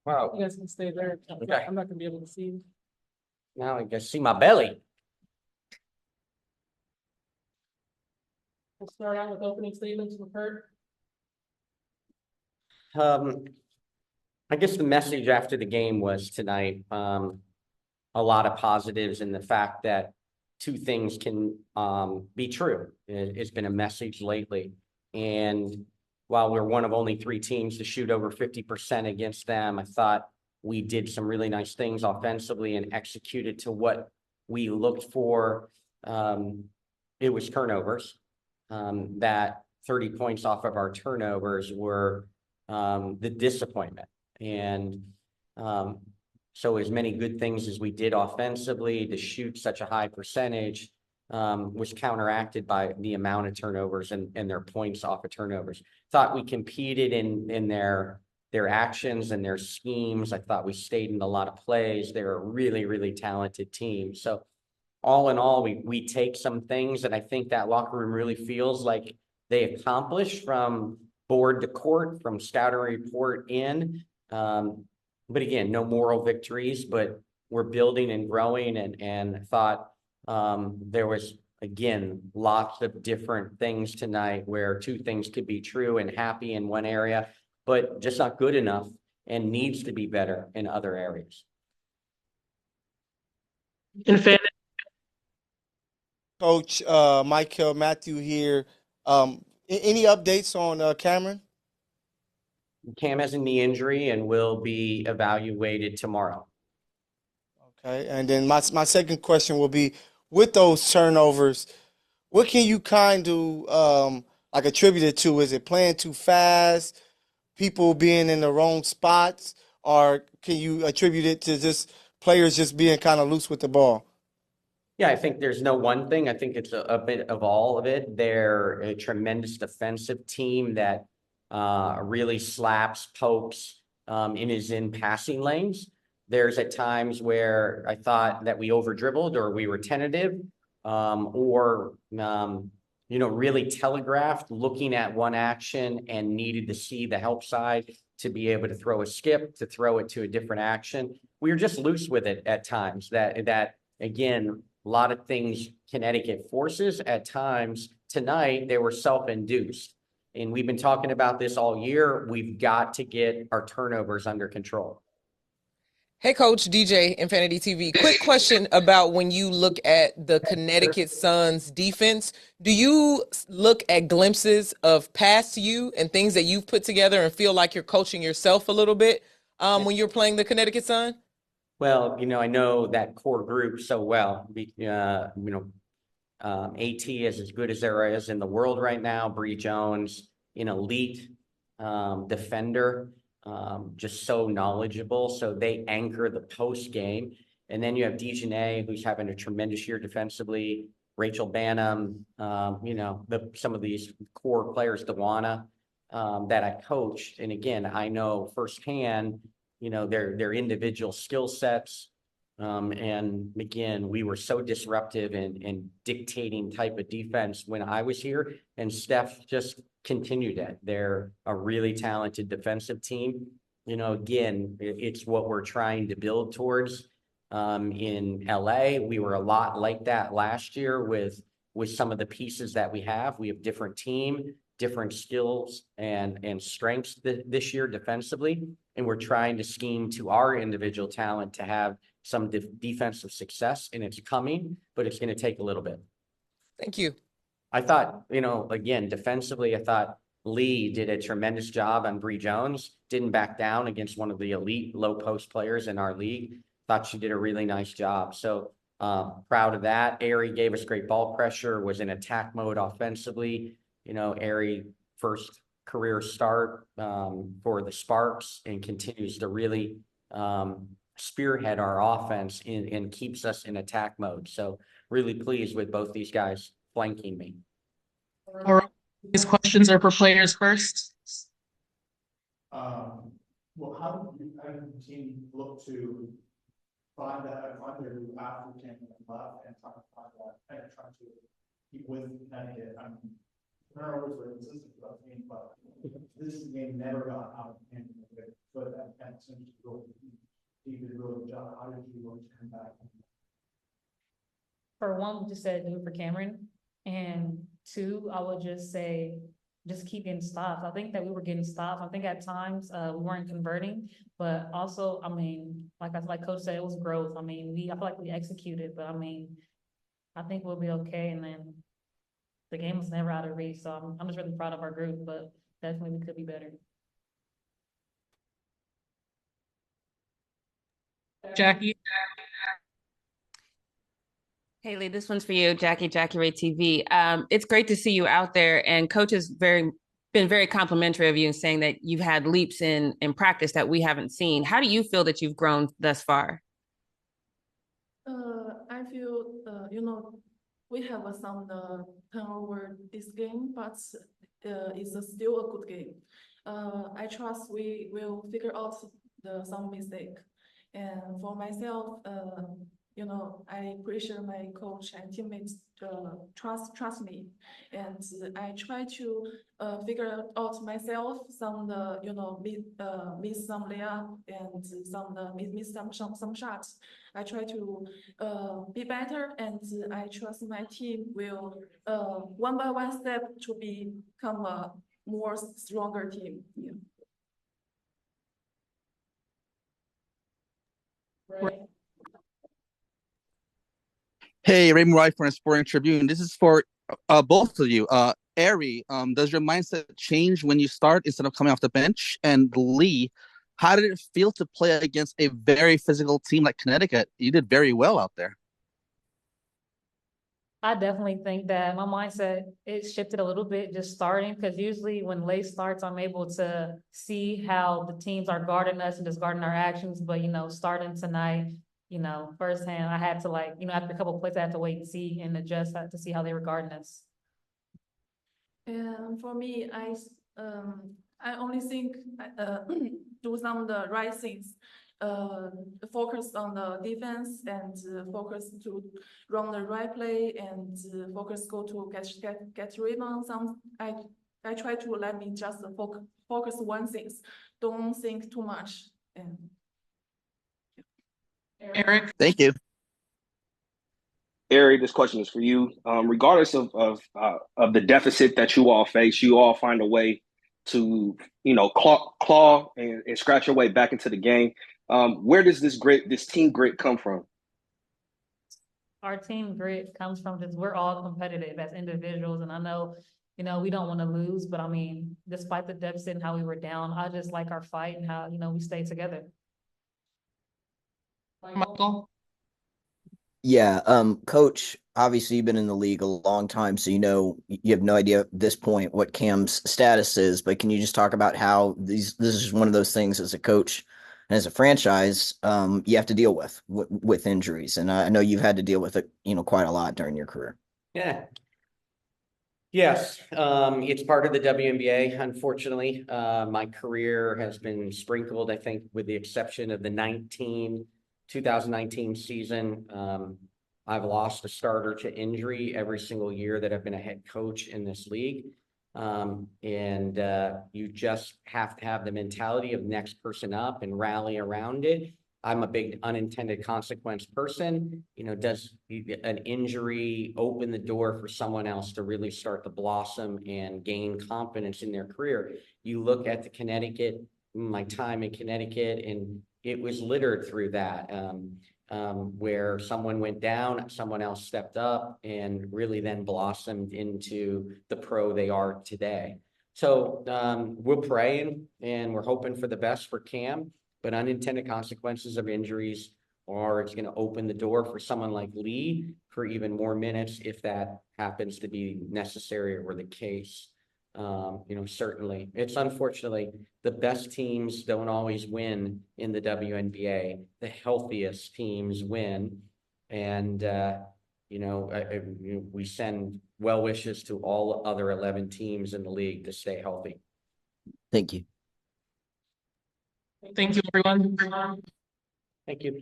Wow. You guys can stay there. Okay. I'm not gonna be able to see you. Now I can see my belly. We'll start out with opening statements from Curt. I guess the message after the game was tonight, a lot of positives in the fact that two things can be true. It's been a message lately. And while we're one of only three teams to shoot over 50% against them, I thought we did some really nice things offensively and executed to what we looked for. It was turnovers. That 30 points off of our turnovers were the disappointment. And so as many good things as we did offensively, to shoot such a high percentage was counteracted by the amount of turnovers and their points off of turnovers. Thought we competed in their actions and their schemes. I thought we stayed in a lot of plays. They're a really, really talented team. So all in all, we take some things that I think that locker room really feels like they accomplished from board to court, from scouting report in. But again, no moral victories, but we're building and growing, and thought there was, again, lots of different things tonight where two things could be true and happy in one area, but just not good enough and needs to be better in other areas. Coach Michael Matthew here. Any updates on Cameron? Cam has a knee injury and will be evaluated tomorrow. Okay, and then my second question will be, with those turnovers, what can you kind of like attribute it to? Is it playing too fast, people being in the wrong spots, or can you attribute it to just players just being kind of loose with the ball? Yeah, I think there's no one thing. I think it's a bit of all of it. They're a tremendous defensive team that really slaps, pokes, and is in passing lanes. There's at times where I thought that we over dribbled or we were tentative, or really telegraphed, looking at one action and needed to see the help side to be able to throw a skip, to throw it to a different action. We were just loose with it at times. That again, a lot of things Connecticut forces at times. Tonight, they were self-induced. And we've been talking about this all year. We've got to get our turnovers under control. Hey, Coach DJ, Infinity TV. Quick question about when you look at the Connecticut Suns defense. Do you look at glimpses of past you and things that you've put together and feel like you're coaching yourself a little bit when you're playing the Connecticut Sun? Well, I know that core group so well. AT is as good as there is in the world right now. Bree Jones, an elite defender, just so knowledgeable. So they anchor the post game. And then you have Dejanay, who's having a tremendous year defensively. Rachel Bannum, some of these core players, Dewana, that I coached. And again, I know firsthand, their individual skill sets. And again, we were so disruptive and dictating type of defense when I was here, and Steph just continued it. They're a really talented defensive team. Again, it's what we're trying to build towards. In LA, we were a lot like that last year with some of the pieces that we have. We have different team, different skills and strengths this year defensively. And we're trying to scheme to our individual talent to have some defensive success, and it's coming, but it's going to take a little bit. Thank you. I thought, again, defensively, I thought Lee did a tremendous job on Bree Jones, didn't back down against one of the elite low post players in our league. Thought she did a really nice job. So proud of that. Aari gave us great ball pressure, was in attack mode offensively. Aari first career start for the Sparks and continues to really spearhead our offense and keeps us in attack mode. So really pleased with both these guys flanking me. All right. These questions are for players first. Well, how do the team look to find that under after Cameron left and try to find that and try to keep with Connecticut? turnovers were consistent throughout the game, but this game never got out of hand. But that seems to go. He did a really good job. How did you want to come back? For one, we just said do it for Cameron, and two, I would just say, just keep getting stops. I think that we were getting stops. I think at times, we weren't converting, but also, I mean, like Coach said, it was growth. I mean, I feel like we executed, but I mean, I think we'll be okay, and then the game was never out of reach, so I'm just really proud of our group, but definitely we could be better. Jackie. Haley, this one's for you, Jackie Ray TV. It's great to see you out there, and coach has been very complimentary of you and saying that you've had leaps in practice that we haven't seen. How do you feel that you've grown thus far? I feel, we have some turnover this game, but it's still a good game. I trust we will figure out some mistake. And for myself, I appreciate my coach and teammates trust me, and I try to figure out myself some miss some layup and miss some shots. I try to be better, and I trust my team will one by one step to become a more stronger team. Yeah. Right. Hey, Ray Murai from Sporting Tribune. This is for both of you. Aari, does your mindset change when you start instead of coming off the bench? And Lee, how did it feel to play against a very physical team like Connecticut? You did very well out there. I definitely think that my mindset, it shifted a little bit just starting, because usually when late starts, I'm able to see how the teams are guarding us and just guarding our actions. But, starting tonight, firsthand, I had to after a couple of plays, I had to wait and see and adjust to see how they were guarding us. And for me, I only think do some of the right things. Focus on the defense and focus to run the right play and focus go to get rebound. I try to let me just focus one thing. Don't think too much. And Eric. Thank you. Aari, this question is for you. Regardless of the deficit that you all face, you all find a way to claw and scratch your way back into the game. Where does this team grit come from? Our team grit comes from just, we're all competitive as individuals, and I know, we don't want to lose, but I mean, despite the deficit and how we were down, I just like our fight and how, we stay together. Michael. Yeah, Coach, obviously you've been in the league a long time, so you have no idea at this point what Cam's status is, but can you just talk about how this is one of those things as a coach and as a franchise, you have to deal with injuries, and I know you've had to deal with it, quite a lot during your career. Yeah. Yes, it's part of the WNBA. Unfortunately, my career has been sprinkled, I think, with the exception of the 2019 season. I've lost a starter to injury every single year that I've been a head coach in this league. And you just have to have the mentality of next person up and rally around it. I'm a big unintended consequence person. Does an injury open the door for someone else to really start to blossom and gain confidence in their career? You look at my time in Connecticut, and it was littered through that, where someone went down, someone else stepped up and really then blossomed into the pro they are today. So we're praying and we're hoping for the best for Cam, but unintended consequences of injuries it's going to open the door for someone like Lee for even more minutes if that happens to be necessary or the case. Certainly it's unfortunately the best teams don't always win in the WNBA. The healthiest teams win. And, we send well wishes to all other 11 teams in the league to stay healthy. Thank you. Thank you, everyone. Thank you.